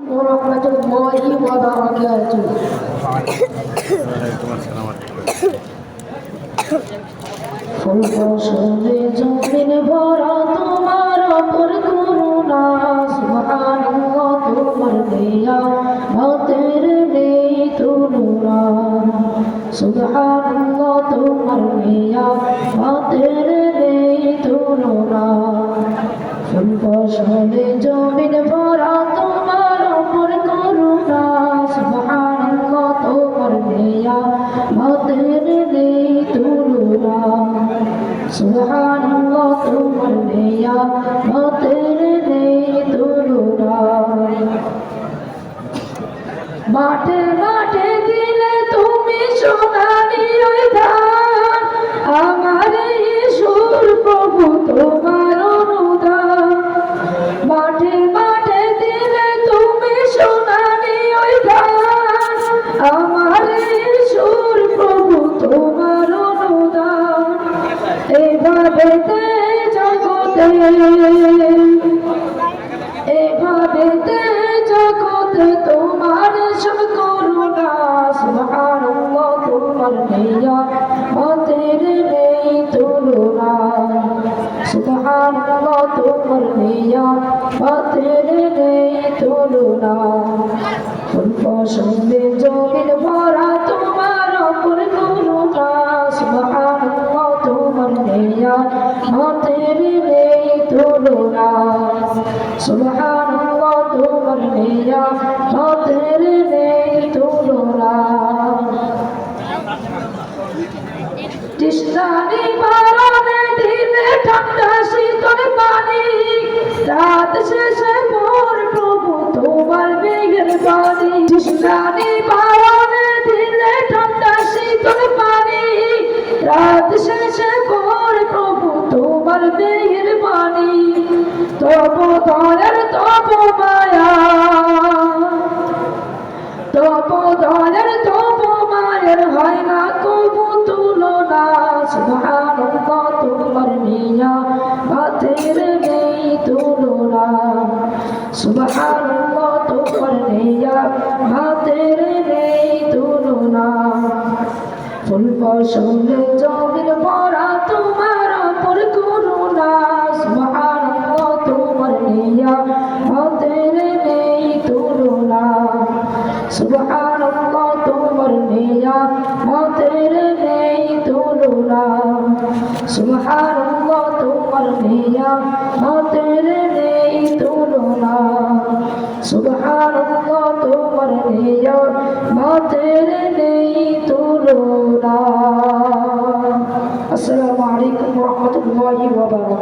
ورحمة الله وبركاته. ফুল ফসলে জমিন ভরা তোমার অপর করুণা, সুবহানাল্লাহ তোমার নিয়ামতের নেই তুলনা, সুবহানাল্লাহ তোমার নিয়ামতের নেই তুলনা। ফুল ফসলে জমিন ভরা তোমার অপর করুণা, সুবহানাল্লাহ তোমার নিয়ামতের নেই তুলনা, সুবহানাল্লাহ তোমার নিয়ামতের নেই তুলনা। মাঠে মাঠে দিলে তুমি সোনালি ওই ধান, আমার ঈশ্বর প্রভু তোমার অনুদান। মাঠে মাঠে দিলে তুমি সোনালি ওই ধান, আমার ঈশ্বর প্রভু তোমার অনুদান। এভাবে জগতে, এভাবে জগতে তোমার সব করুণা, সুবহানাল্লাহ তোমার নিয়ামতের নেই তুলনা, সুবহানাল্লাহ তোমার নিয়ামতের নেই তুলনা। ফুল ফসলে জমিন ভরা তোমার অপর করুণা, সুবহানাল্লাহ তোমার নিয়ামতের নেই তুলনা, সুবহানাল্লাহ তোমার নিয়ামতের নেই তুলনা। তৃষ্ণানি বারণে দিলে ঠান্ডা শীতল পানি, রাত শেষে ভোর প্রভু তোমার মেঘের বাণী। তৃষ্ণানি বারণে দিলে ঠান্ডা শীতল পানি, রাত শেষে ভোর প্রভু তোমার মেঘের বাণী। তব দয়ার তব মায়া, তব দয়ার তব মায়ের হয় না কবু তুলনা, সুবহানাল্লাহ তোমার নিয়ামতের নেই তুলনা, সুবহানাল্লাহ তোমার নিয়ামতের নেই তুলনা। ফুল ফসলে জমিন ভরা তোমার অপর করুণা, সুবহানাল্লাহ তোমার নিয়ামতের নেই তুলনা, সুবহানাল্লাহ তোমার নিয়ামতের নেই তুলনা, সুবহানাল্লাহ তোমার নিয়ামতের নেই তুলনা, সুবহানাল্লাহ তোমার নিয়ামতের নেই তুলনা। আসসালামু আলাইকুম ওয়া রাহমাতুল্লাহি ওয়া বারাকাতুহু।